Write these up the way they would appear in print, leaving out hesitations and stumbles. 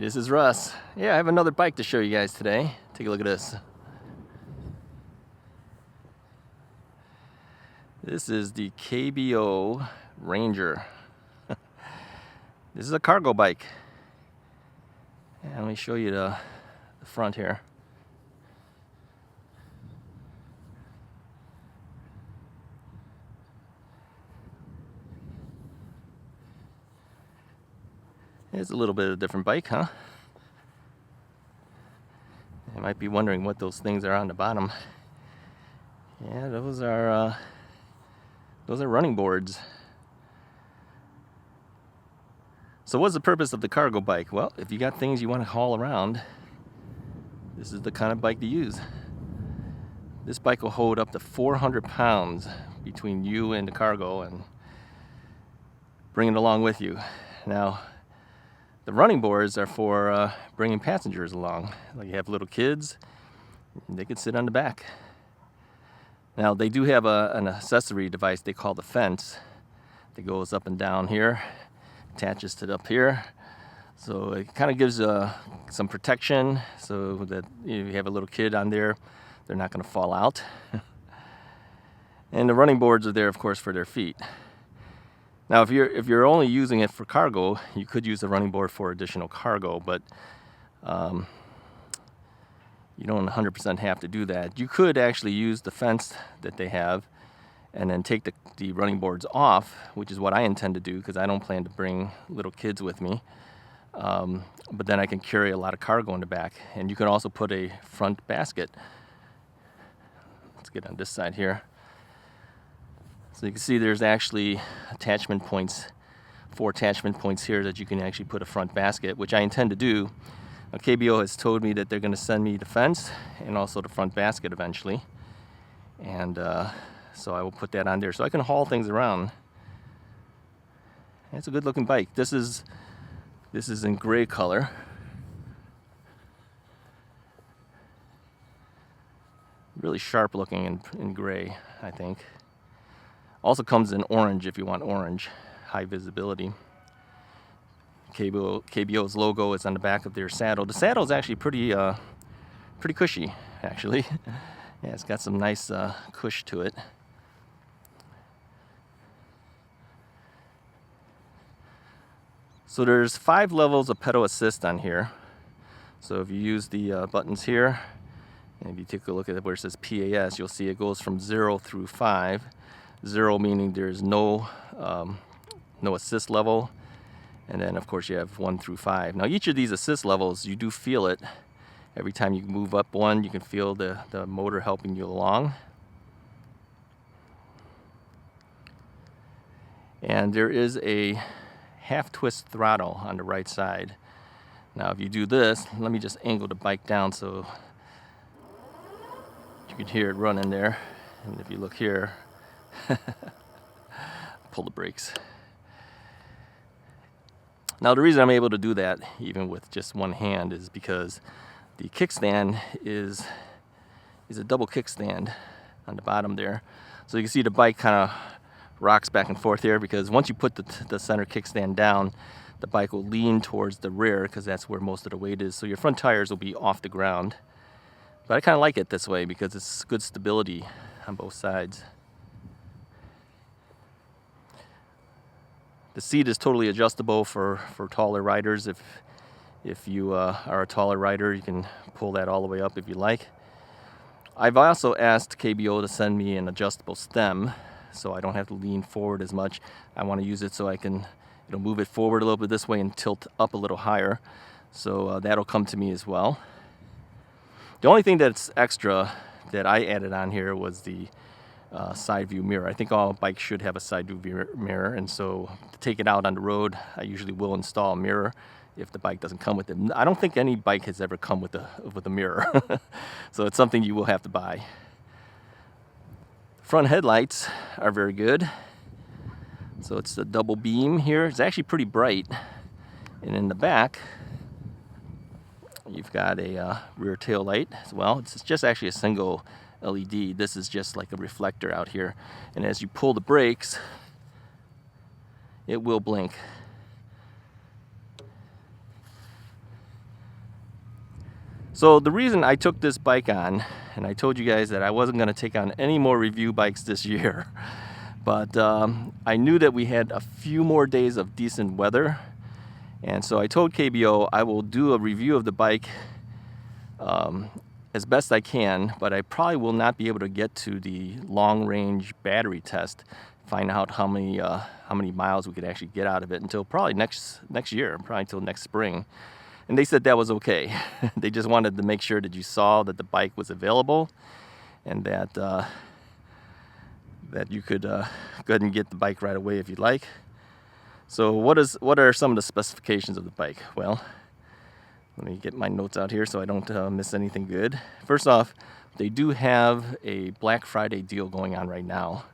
this is Russ. Yeah, I have another bike to show you guys today. Take a look at this. This is the KBO Ranger. This is a cargo bike. And let me show you the front here. It's a little bit of a different bike, huh? You might be wondering what those things are on the bottom. Yeah, those are running boards. So what's the purpose of the cargo bike? Well, if you got things you want to haul around, this is the kind of bike to use. This bike will hold up to 400 pounds between you and the cargo and bring it along with you. Now, the running boards are for bringing passengers along. Like you have little kids, they can sit on the back. Now they do have an accessory device they call the fence that goes up and down here, attaches to up here. So it kind of gives some protection so that if you have a little kid on there, they're not going to fall out. And the running boards are there, of course, for their feet. Now, if you're only using it for cargo, you could use the running board for additional cargo, but you don't 100% have to do that. You could actually use the fence that they have and then take the running boards off, which is what I intend to do because I don't plan to bring little kids with me. But then I can carry a lot of cargo in the back. And you can also put a front basket. Let's get on this side here. So you can see there's actually attachment points, 4 attachment points here that you can actually put a front basket, which I intend to do. Now, KBO has told me that they're going to send me the fence and also the front basket eventually. And so I will put that on there so I can haul things around. It's a good looking bike. This is in gray color. Really sharp looking in gray, I think. Also comes in orange if you want orange, high visibility. KBO's logo is on the back of their saddle. The saddle is actually pretty cushy, actually. Yeah, it's got some nice cush to it. So there's 5 levels of pedal assist on here. So if you use the buttons here, and if you take a look at where it says PAS, you'll see it goes from 0 through 5. 0 meaning there's no assist level, and then of course you have 1 through 5. Now each of these assist levels, you do feel it. Every time you move up one, you can feel the motor helping you along. And there is a half twist throttle on the right side. Now if you do this, let me just angle the bike down so you can hear it running there. And if you look here, pull the brakes. Now the reason I'm able to do that even with just one hand is because the kickstand is a double kickstand on the bottom there. So you can see the bike kind of rocks back and forth here because once you put the center kickstand down, the bike will lean towards the rear because that's where most of the weight is. So your front tires will be off the ground. But I kind of like it this way because it's good stability on both sides. The seat is totally adjustable for taller riders. If you are a taller rider, you can pull that all the way up if you like. I've also asked KBO to send me an adjustable stem so I don't have to lean forward as much. I want to use it so I can move it forward a little bit this way and tilt up a little higher. So that'll come to me as well. The only thing that's extra that I added on here was the side view mirror. I think all bikes should have a side view mirror, and so to take it out on the road, I usually will install a mirror if the bike doesn't come with it. I don't think any bike has ever come with a mirror, so it's something you will have to buy. Front headlights are very good. So it's a double beam here. It's actually pretty bright, and in the back you've got a rear tail light as well. It's just actually a single LED. This is just like a reflector out here, and as you pull the brakes, it will blink. So the reason I took this bike on, and I told you guys that I wasn't going to take on any more review bikes this year, but I knew that we had a few more days of decent weather, and so I told KBO I will do a review of the bike as best I can, but I probably will not be able to get to the long-range battery test, find out how many miles we could actually get out of it until probably next year, probably until next spring. And they said that was okay. They just wanted to make sure that you saw that the bike was available, and that that you could go ahead and get the bike right away if you'd like. So what are some of the specifications of the bike? Well, let me get my notes out here so I don't miss anything good. First off, they do have a Black Friday deal going on right now.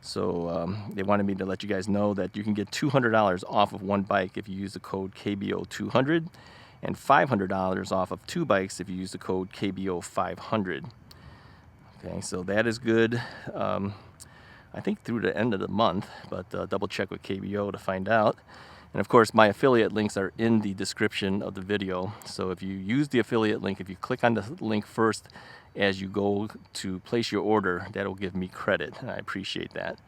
So they wanted me to let you guys know that you can get $200 off of one bike if you use the code KBO200, and $500 off of two bikes if you use the code KBO500. Okay, so that is good. I think through the end of the month, but double check with KBO to find out. And of course, my affiliate links are in the description of the video. So if you use the affiliate link, if you click on the link first as you go to place your order, that'll give me credit, and I appreciate that.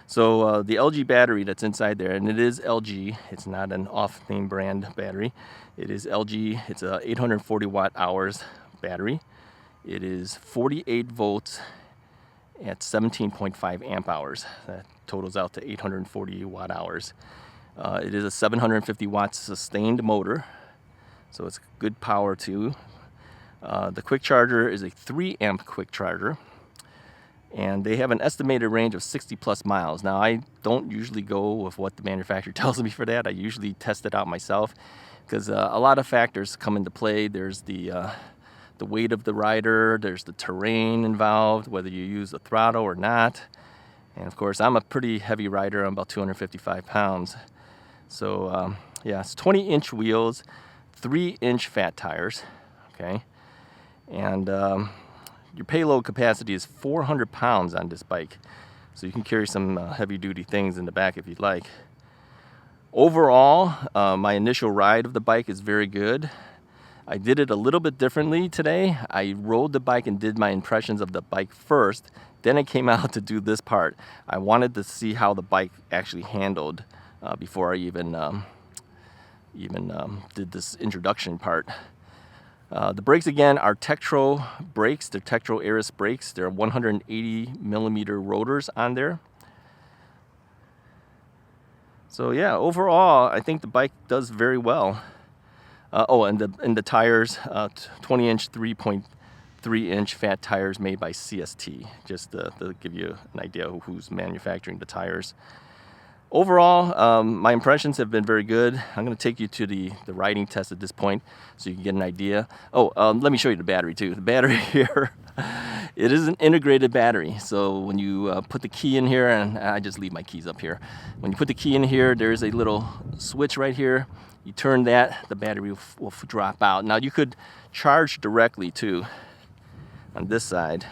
So the LG battery that's inside there, and it is LG, it's not an off-name brand battery. It is LG, it's a 840 watt hours battery. It is 48 volts at 17.5 amp hours. That totals out to 840 watt hours. It is a 750 watt sustained motor, so it's good power too. The quick charger is a 3 amp quick charger, and they have an estimated range of 60 plus miles. Now, I don't usually go with what the manufacturer tells me for that. I usually test it out myself, because a lot of factors come into play. There's the weight of the rider, there's the terrain involved, whether you use a throttle or not. And of course, I'm a pretty heavy rider. I'm about 255 pounds. So yeah, it's 20-inch wheels, 3-inch fat tires, okay? And your payload capacity is 400 pounds on this bike. So you can carry some heavy-duty things in the back if you'd like. Overall, my initial ride of the bike is very good. I did it a little bit differently today. I rode the bike and did my impressions of the bike first. Then I came out to do this part. I wanted to see how the bike actually handled before I even did this introduction part. The brakes again are Tektro brakes. They're Tektro Aris brakes. They're 180 millimeter rotors on there. So yeah, overall, I think the bike does very well. And the tires, 20-inch, 3.3-inch fat tires made by CST, just to give you an idea of who's manufacturing the tires. Overall, my impressions have been very good. I'm going to take you to the riding test at this point so you can get an idea. Let me show you the battery too. The battery here, it is an integrated battery. So when you put the key in here, and I just leave my keys up here. When you put the key in here, there's a little switch right here. You turn that, the battery will drop out. Now you could charge directly too on this side.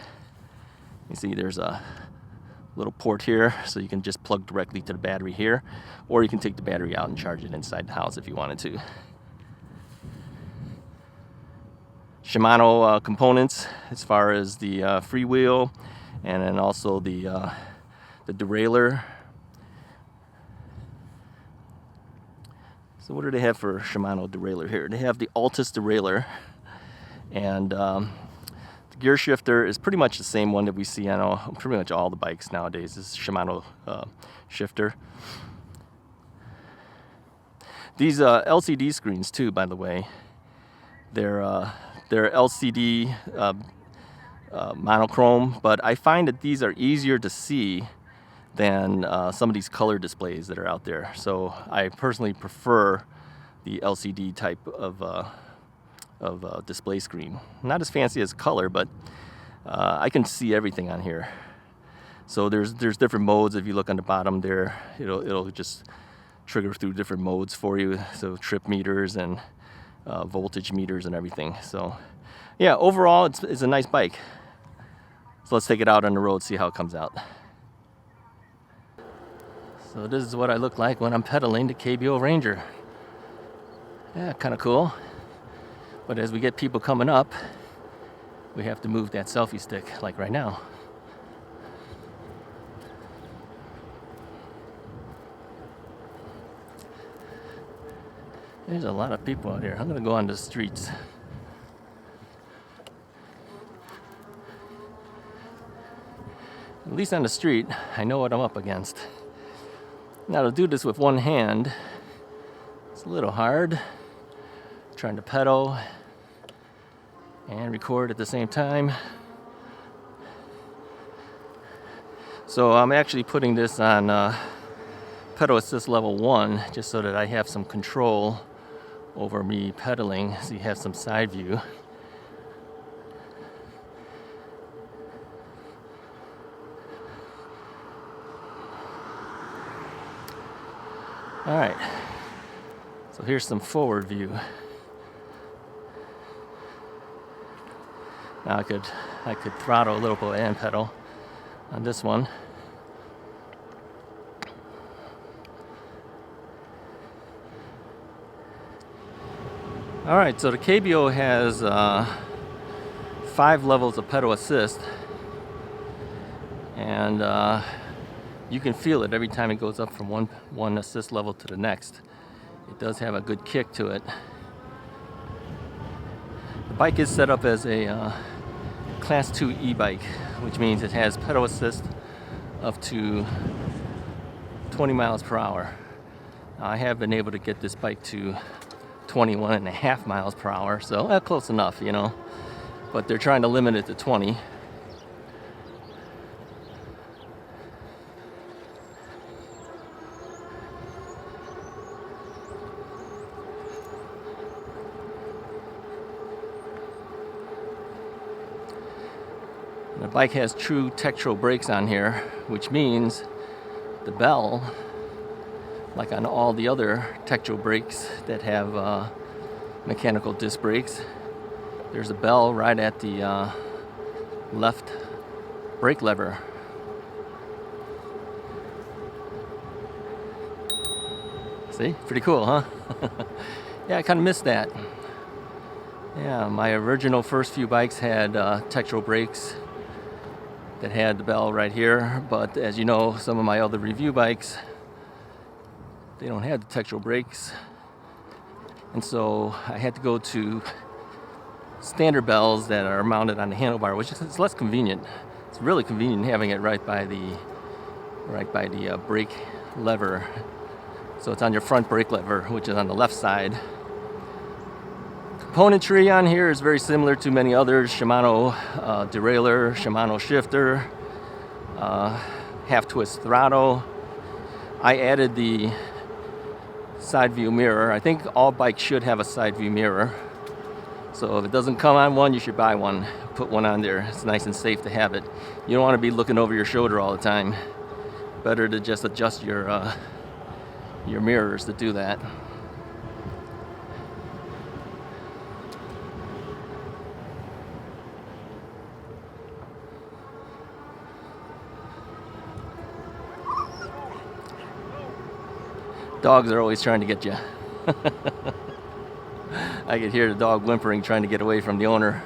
You see there's a little port here, so you can just plug directly to the battery here, or you can take the battery out and charge it inside the house if you wanted to. Shimano components as far as the freewheel, and then also the derailleur. So what do they have for Shimano derailleur here? They have the Altus derailleur, and the gear shifter is pretty much the same one that we see on pretty much all the bikes nowadays. This is Shimano shifter. These LCD screens too, by the way, they're LCD monochrome, but I find that these are easier to see than some of these color displays that are out there. So I personally prefer the LCD type of display screen. Not as fancy as color, but I can see everything on here. So there's different modes. If you look on the bottom there, it'll just trigger through different modes for you. So trip meters and voltage meters and everything. So yeah, overall it's a nice bike. So let's take it out on the road, see how it comes out. So this is what I look like when I'm pedaling the KBO Ranger. Yeah, kind of cool. But as we get people coming up, we have to move that selfie stick, like right now. There's a lot of people out here. I'm gonna go on the streets. At least on the street, I know what I'm up against. Now to do this with one hand, it's a little hard. Trying to pedal and record at the same time. So I'm actually putting this on pedal assist level 1 just so that I have some control over me pedaling, so you have some side view. All right, so here's some forward view. Now I could throttle a little bit and pedal on this one. All right, so the KBO has 5 levels of pedal assist, and you can feel it every time it goes up from one assist level to the next. It does have a good kick to it. The bike is set up as a Class 2 e-bike, which means it has pedal assist up to 20 miles per hour. Now, I have been able to get this bike to 21.5 miles per hour, so close enough, you know. But they're trying to limit it to 20. The bike has true Tektro brakes on here, which means the bell, like on all the other Tektro brakes that have mechanical disc brakes, there's a bell right at the left brake lever. See? Pretty cool, huh? Yeah, I kind of missed that. Yeah, my original first few bikes had Tektro brakes that had the bell right here, but as you know, some of my other review bikes, they don't have the Tektro brakes, and so I had to go to standard bells that are mounted on the handlebar, which is less convenient. It's really convenient having it right by the brake lever. So it's on your front brake lever, which is on the left side. Componentry on here is very similar to many others. Shimano derailleur, Shimano shifter, half twist throttle. I added the side view mirror. I think all bikes should have a side view mirror. So if it doesn't come on one, you should buy one. Put one on there. It's nice and safe to have it. You don't want to be looking over your shoulder all the time. Better to just adjust your mirrors to do that. Dogs are always trying to get you. I could hear the dog whimpering, trying to get away from the owner.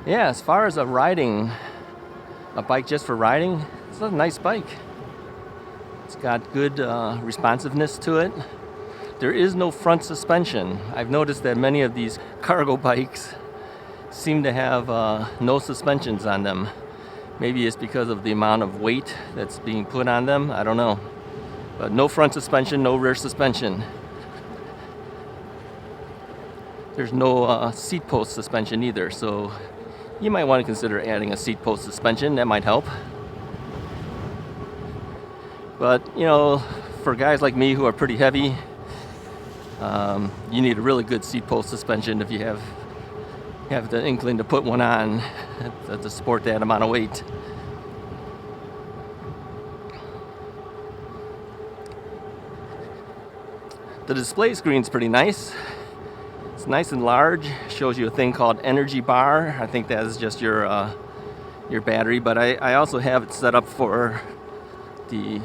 Yeah, as far as a bike just for riding, it's a nice bike. It's got good responsiveness to it. There is no front suspension. I've noticed that many of these cargo bikes seem to have no suspensions on them. Maybe it's because of the amount of weight that's being put on them. I don't know. But no front suspension, no rear suspension. There's no seat post suspension either, so you might want to consider adding a seat post suspension. That might help. But, you know, for guys like me who are pretty heavy, you need a really good seat post suspension if you have the inkling to put one on to support that amount of weight. The display screen's pretty nice. It's nice and large. Shows you a thing called energy bar. I think that is just your battery, but I also have it set up for the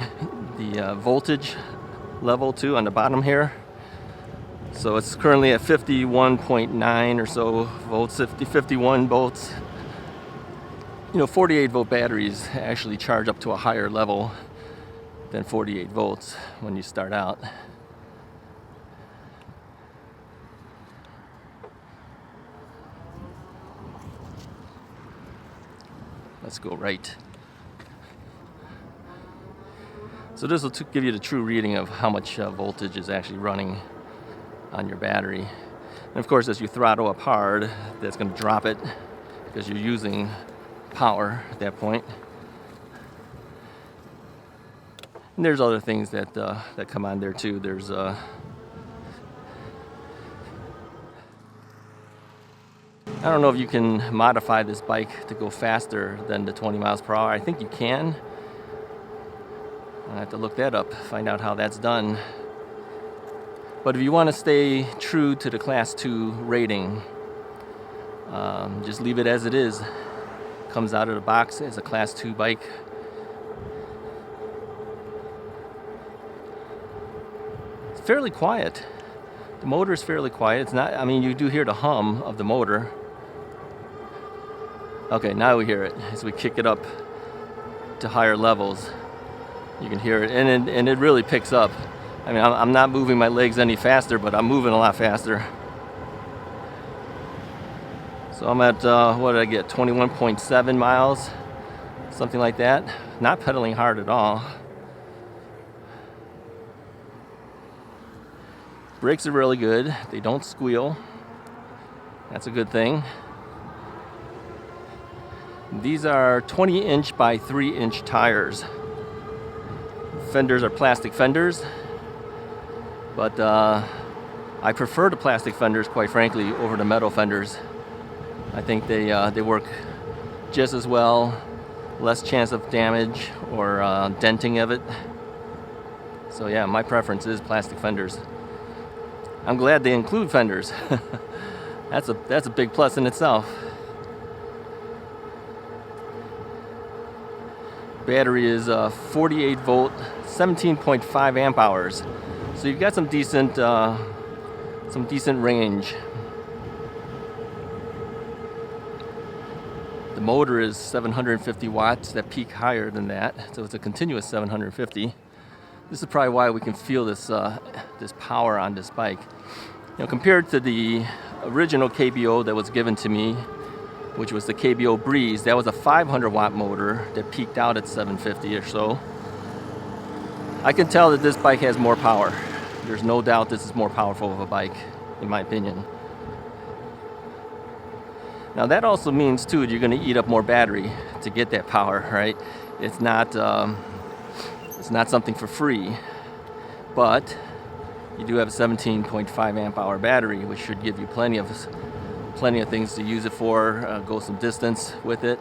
voltage level too on the bottom here. So it's currently at 51.9 or so volts, 51 volts. 48 volt batteries actually charge up to a higher level than 48 volts when you start out. Let's go right. So this will give you the true reading of how much voltage is actually running on your battery. And of course, as you throttle up hard, that's going to drop it because you're using power at that point. And there's other things that come on there too. There's I don't know if you can modify this bike to go faster than the 20 miles per hour. I think you can. I have to look that up, find out how that's done. But if you want to stay true to the Class 2 rating, just leave it as it is. Comes out of the box as a Class 2 bike. It's fairly quiet. The motor is fairly quiet. It's not, I mean, you do hear the hum of the motor. Okay, now we hear it as we kick it up to higher levels. You can hear it, and it really picks up. I mean, I'm not moving my legs any faster, but I'm moving a lot faster. So I'm at, what did I get, 21.7 miles, something like that. Not pedaling hard at all. Brakes are really good. They don't squeal. That's a good thing. These are 20-inch by 3-inch tires. Fenders are plastic fenders, but I prefer the plastic fenders, quite frankly, over the metal fenders. I think they work just as well, less chance of damage or denting of it. So yeah, my preference is plastic fenders. I'm glad they include fenders. That's a big plus in itself. Battery is 48 volt, 17.5 amp hours. So you've got some decent range. The motor is 750 watts. That peak higher than that, so it's a continuous 750. This is probably why we can feel this power on this bike. Compared to the original KBO that was given to me, which was the KBO Breeze, that was a 500 watt motor that peaked out at 750 or so. I can tell that this bike has more power. There's no doubt this is more powerful of a bike, in my opinion. Now that also means too, you're going to eat up more battery to get that power, right? It's not something for free, but you do have a 17.5 amp hour battery, which should give you plenty of things to use it for, go some distance with it.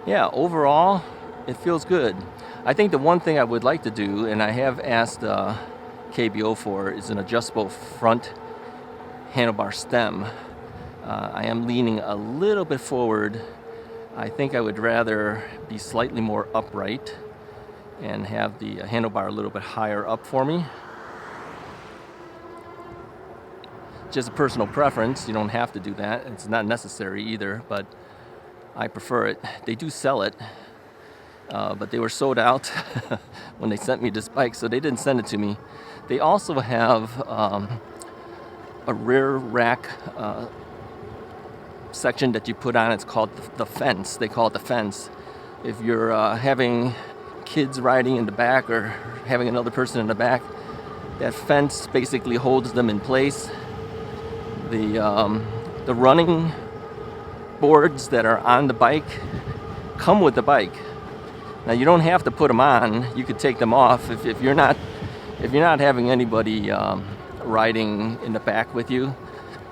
Yeah, overall, it feels good. I think the one thing I would like to do, and I have asked KBO for, is an adjustable front handlebar stem. I am leaning a little bit forward. I think I would rather be slightly more upright and have the handlebar a little bit higher up for me. Just a personal preference. You don't have to do that. It's not necessary either, but I prefer it. They do sell it, but they were sold out when they sent me this bike, so they didn't send it to me. They also have a rear rack section that you put on. It's called the fence. They call it the fence. If you're having kids riding in the back or having another person in the back, that fence basically holds them in place. The running boards that are on the bike come with the bike. Now you don't have to put them on. You could take them off if you're not having anybody riding in the back with you.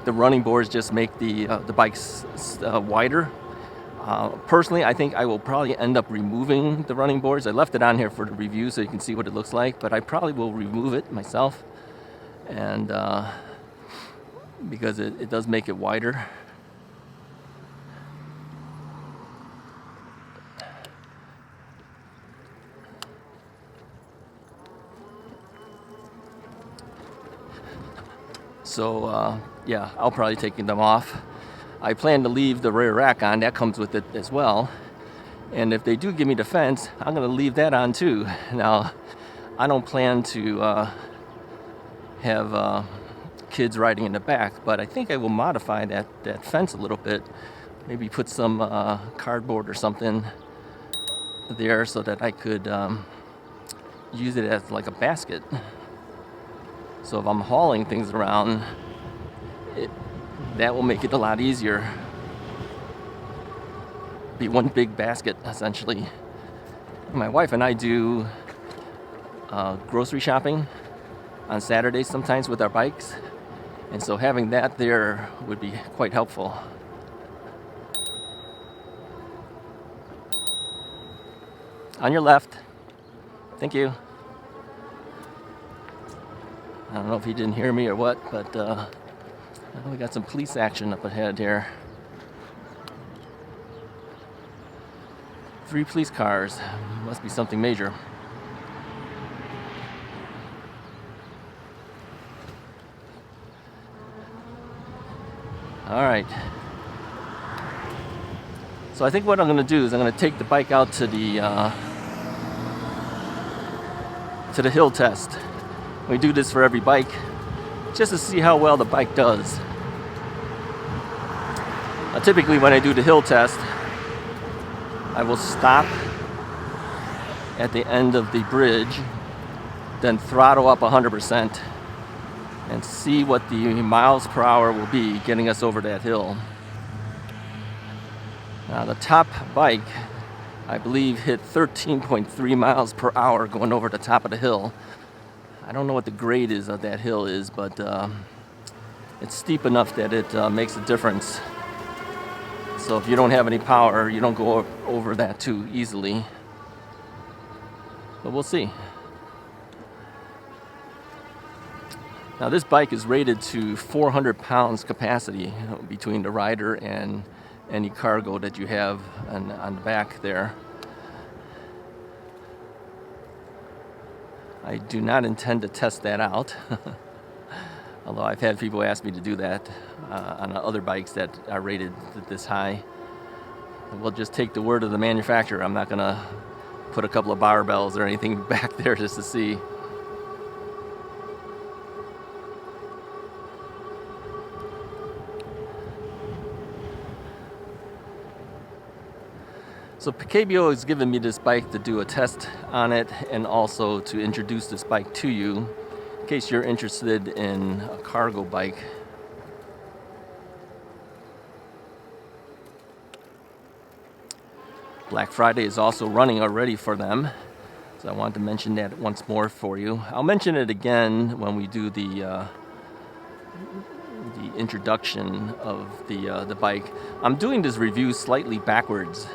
The running boards just make the bikes wider. Personally, I think I will probably end up removing the running boards. I left it on here for the review so you can see what it looks like, but I probably will remove it myself, and because it does make it wider. So yeah, I'll probably take them off. I plan to leave the rear rack on. That comes with it as well. And if they do give me the fence, I'm going to leave that on too. Now, I don't plan to have kids riding in the back, but I think I will modify that fence a little bit. Maybe put some cardboard or something there so that I could use it as like a basket. So if I'm hauling things around, that will make it a lot easier. Be one big basket, essentially. My wife and I do grocery shopping on Saturdays sometimes with our bikes, and so having that there would be quite helpful. On your left. Thank you. I don't know if he didn't hear me or what, but we got some police action up ahead here. 3 police cars. Must be something major. All right. So I think what I'm going to do is I'm going to take the bike out to the hill test. We do this for every bike, just to see how well the bike does. Typically, when I do the hill test, I will stop at the end of the bridge, then throttle up 100% and see what the miles per hour will be getting us over that hill. Now the top bike, I believe, hit 13.3 miles per hour going over the top of the hill. I don't know what the grade is of that hill is, but it's steep enough that it makes a difference. So if you don't have any power, you don't go over that too easily. But we'll see. Now this bike is rated to 400 pounds capacity between the rider and any cargo that you have on the back there. I do not intend to test that out. Although I've had people ask me to do that on other bikes that are rated this high. We'll just take the word of the manufacturer. I'm not going to put a couple of barbells or anything back there just to see. So KBO has given me this bike to do a test on it and also to introduce this bike to you in case you're interested in a cargo bike. Black Friday is also running already for them, so I wanted to mention that once more for you. I'll mention it again when we do the introduction of the bike. I'm doing this review slightly backwards.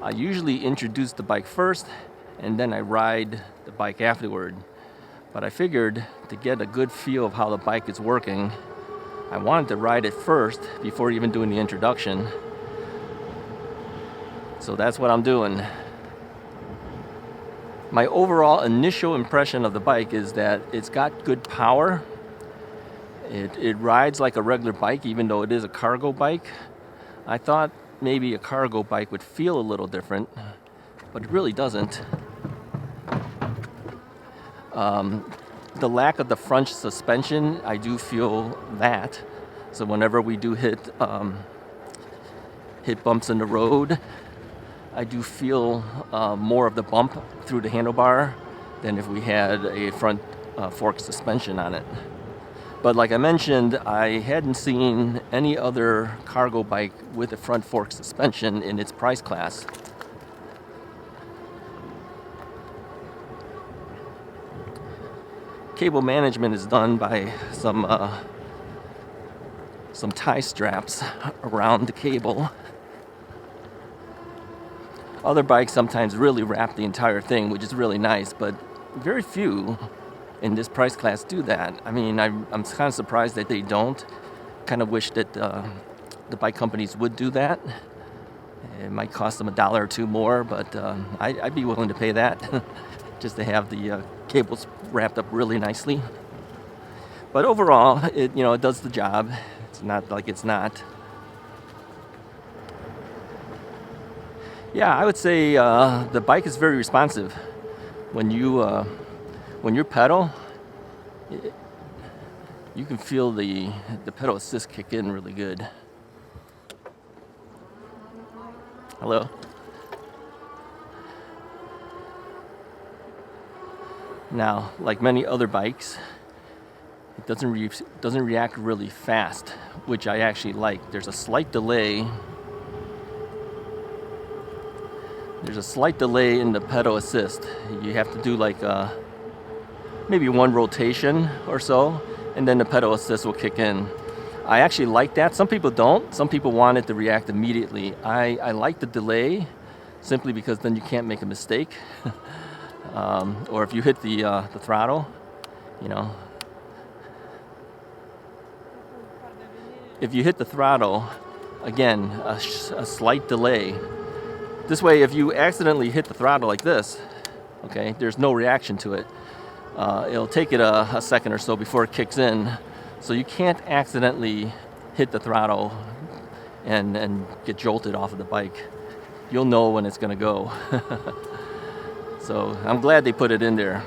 I usually introduce the bike first, and then I ride the bike afterward. But I figured to get a good feel of how the bike is working, I wanted to ride it first before even doing the introduction. So that's what I'm doing. My overall initial impression of the bike is that it's got good power. It rides like a regular bike, even though it is a cargo bike. I thought maybe a cargo bike would feel a little different, but it really doesn't. The lack of the front suspension, I do feel that. So whenever we do hit bumps in the road, I do feel more of the bump through the handlebar than if we had a front fork suspension on it. But like I mentioned, I hadn't seen any other cargo bike with a front fork suspension in its price class. Cable management is done by some tie straps around the cable. Other bikes sometimes really wrap the entire thing, which is really nice, but very few in this price class do that. I mean, I'm kind of surprised that they don't. Kind of wish that the bike companies would do that. It might cost them $1 or $2 more, but I'd be willing to pay that just to have the cables wrapped up really nicely. But overall, it does the job. It's not like it's not. Yeah, I would say the bike is very responsive. When you pedal, you can feel the pedal assist kick in really good. Hello. Now, like many other bikes, it doesn't react really fast, which I actually like. There's a slight delay. There's a slight delay in the pedal assist. You have to do like maybe one rotation or so, and then the pedal assist will kick in. I actually like that. Some people don't. Some people want it to react immediately. I like the delay simply because then you can't make a mistake. Or if you hit the throttle, if you hit the throttle, again, a slight delay. This way, if you accidentally hit the throttle like this, okay, there's no reaction to it. It'll take it a second or so before it kicks in. So you can't accidentally hit the throttle and get jolted off of the bike. You'll know when it's going to go. So I'm glad they put it in there.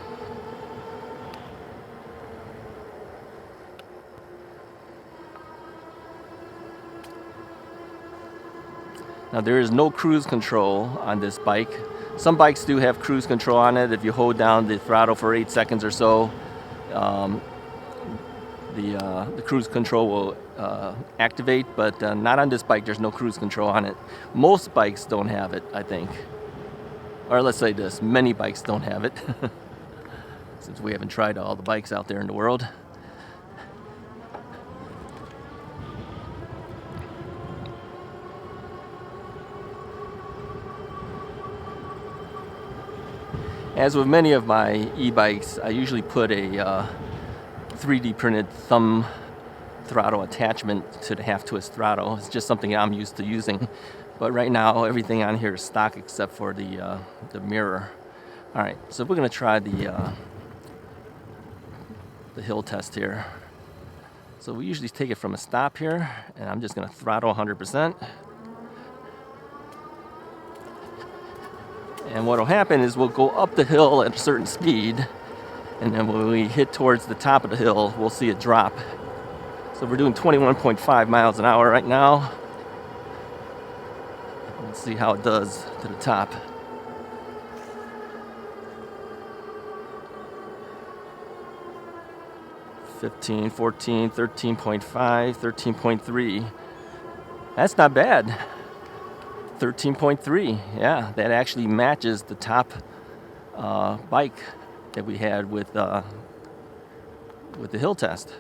Now there is no cruise control on this bike. Some bikes do have cruise control on it. If you hold down the throttle for 8 seconds or so, the cruise control will activate, but not on this bike. There's no cruise control on it. Most bikes don't have it, I think. Or let's say this, many bikes don't have it, since we haven't tried all the bikes out there in the world. As with many of my e-bikes, I usually put a 3D printed thumb throttle attachment to the half twist throttle. It's just something I'm used to using. But right now, everything on here is stock except for the mirror. All right, so we're gonna try the hill test here. So we usually take it from a stop here, and I'm just gonna throttle 100%. And what will happen is we'll go up the hill at a certain speed, and then when we hit towards the top of the hill, we'll see it drop. So we're doing 21.5 miles an hour right now. Let's see how it does to the top. $15, $14, $13.5, $13.3. That's not bad. 13.3, yeah, that actually matches the top bike that we had with the hill test.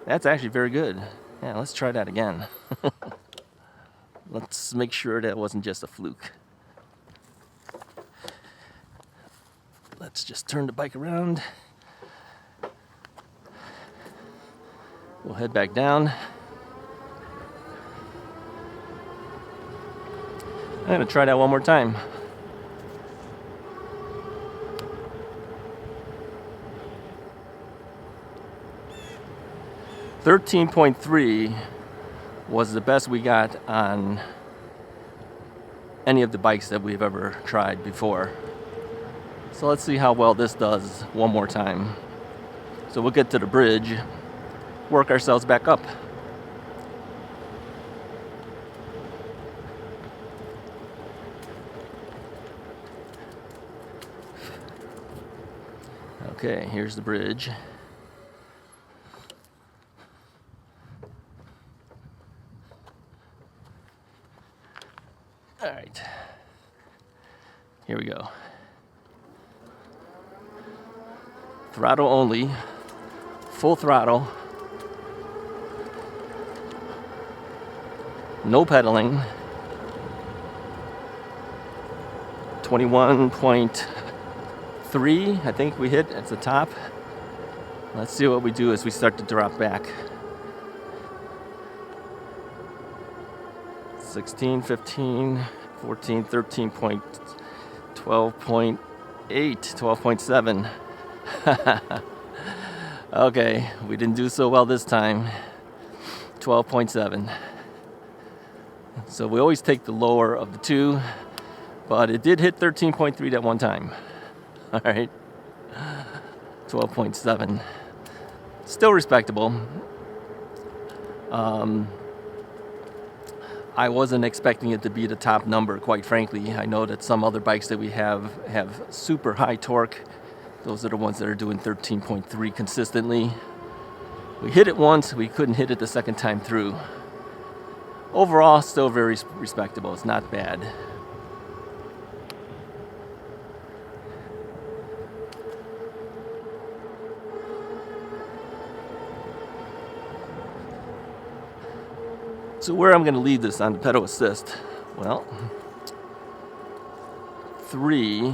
That's actually very good. Yeah, let's try that again. Let's make sure that wasn't just a fluke. Let's just turn the bike around. We'll head back down. I'm going to try that one more time. $13.3 was the best we got on any of the bikes that we've ever tried before. So let's see how well this does one more time. So we'll get to the bridge, work ourselves back up. Okay, here's the bridge. All right, here we go. Throttle only, full throttle, no pedaling. 21.3, I think we hit at the top. Let's see what we do as we start to drop back. 16, 15, 14, 13, 12.8, 12.7. Okay, we didn't do so well this time. 12.7. So we always take the lower of the two, but it did hit 13.3 that one time. All right, 12.7. Still respectable. I wasn't expecting it to be the top number, quite frankly. I know that some other bikes that we have super high torque. Those are the ones that are doing 13.3 consistently. We hit it once, we couldn't hit it the second time through. Overall, still very respectable. It's not bad. So where I'm going to leave this on the pedal assist? Well, 3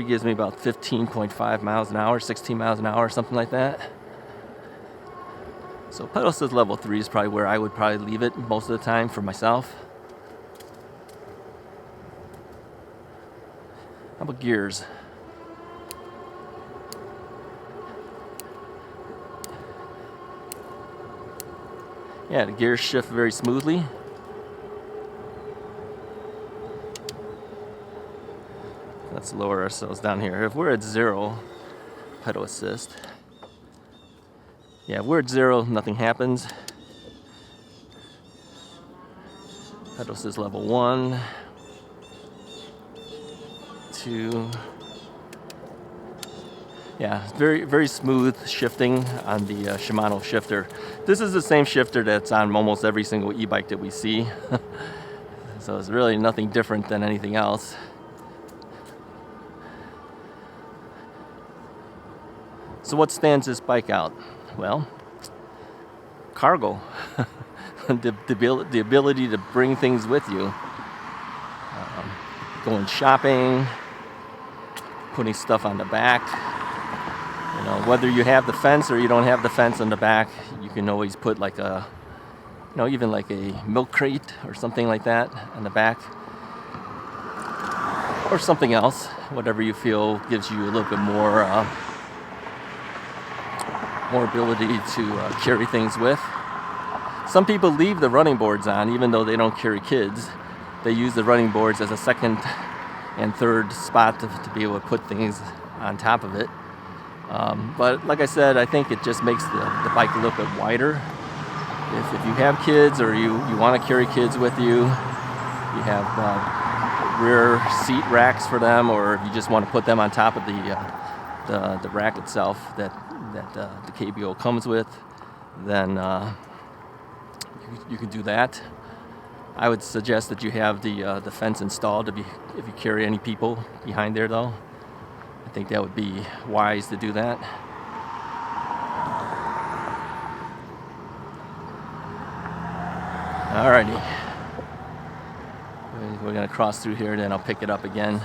gives me about 15.5 miles an hour, 16 miles an hour, something like that. So pedal assist level 3 is probably where I would probably leave it most of the time for myself. How about gears? Yeah, the gears shift very smoothly. Let's lower ourselves down here. If we're at 0, pedal assist. Yeah, if we're at 0, nothing happens. Pedal assist level 1, 2. Yeah, very, very smooth shifting on the Shimano shifter. This is the same shifter that's on almost every single e-bike that we see. So it's really nothing different than anything else. So what stands this bike out? Well, cargo. the ability to bring things with you. Going shopping, putting stuff on the back. You know, whether you have the fence or you don't have the fence on the back, you can always put like a, you know, even like a milk crate or something like that on the back. Or something else, whatever you feel gives you a little bit more ability to carry things with. Some people leave the running boards on even though they don't carry kids. They use the running boards as a second and third spot to be able to put things on top of it. But like I said, I think it just makes the bike a little bit wider. If you have kids or you want to carry kids with you, you have rear seat racks for them, or if you just want to put them on top of the rack itself that the KBO comes with, then you can do that. I would suggest that you have the fence installed if you carry any people behind there, though. I think that would be wise to do that. Alrighty. We're going to cross through here, then I'll pick it up again.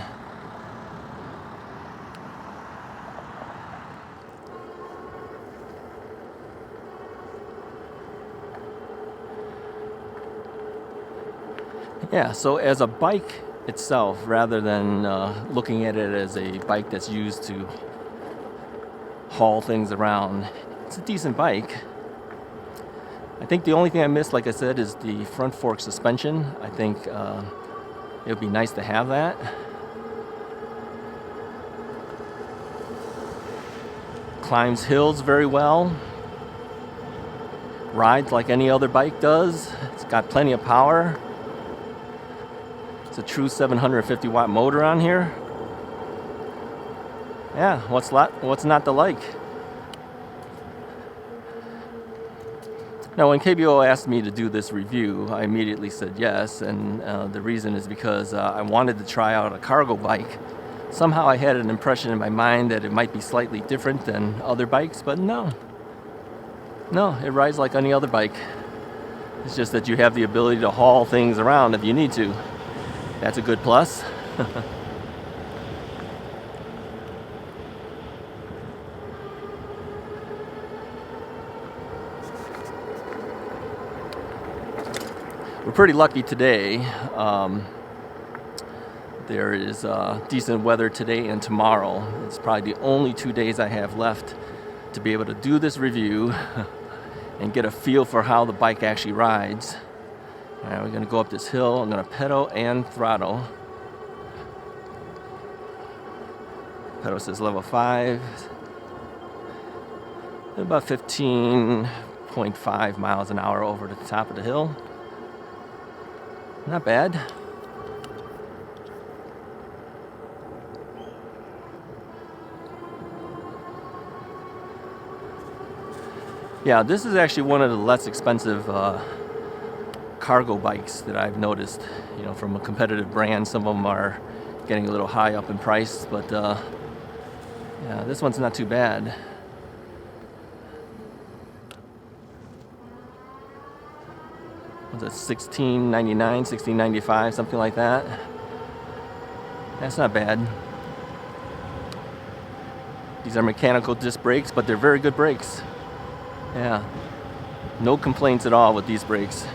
Yeah, so as a bike itself, rather than looking at it as a bike that's used to haul things around, it's a decent bike. I think the only thing I missed, like I said, is the front fork suspension. I think it would be nice to have that. Climbs hills very well. Rides like any other bike does. It's got plenty of power. It's a true 750 watt motor on here. Yeah, what's not to like? Now, when KBO asked me to do this review, I immediately said yes, and the reason is because I wanted to try out a cargo bike. Somehow I had an impression in my mind that it might be slightly different than other bikes, but no. No, it rides like any other bike. It's just that you have the ability to haul things around if you need to. That's a good plus. We're pretty lucky today. There is decent weather today and tomorrow. It's probably the only 2 days I have left to be able to do this review and get a feel for how the bike actually rides. All right, we're gonna go up this hill. I'm gonna pedal and throttle. Pedal says level 5. About 15.5 miles an hour over to the top of the hill. Not bad. Yeah, this is actually one of the less expensive cargo bikes that I've noticed. You know, from a competitive brand. Some of them are getting a little high up in price, but yeah, this one's not too bad. What's it, $16.99, $16.95, something like that. That's not bad. These are mechanical disc brakes, but they're very good brakes. Yeah, no complaints at all with these brakes.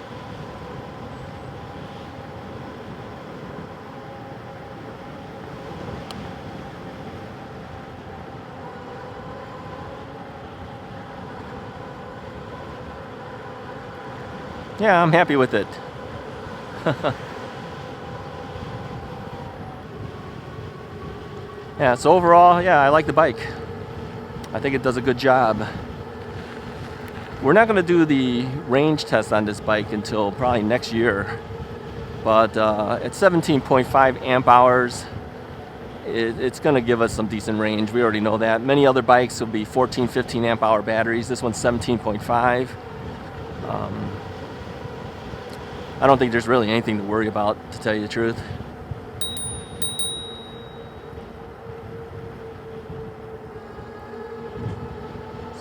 Yeah, I'm happy with it. Yeah, so overall, yeah, I like the bike. I think it does a good job. We're not going to do the range test on this bike until probably next year. But at 17.5 amp hours, it's going to give us some decent range. We already know that. Many other bikes will be 14, 15 amp hour batteries. This one's 17.5. I don't think there's really anything to worry about, to tell you the truth.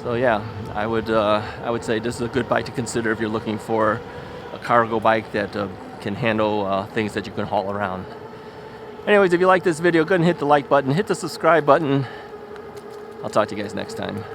So yeah, I would say this is a good bike to consider if you're looking for a cargo bike that can handle things that you can haul around. Anyways, if you like this video, go ahead and hit the like button, hit the subscribe button. I'll talk to you guys next time.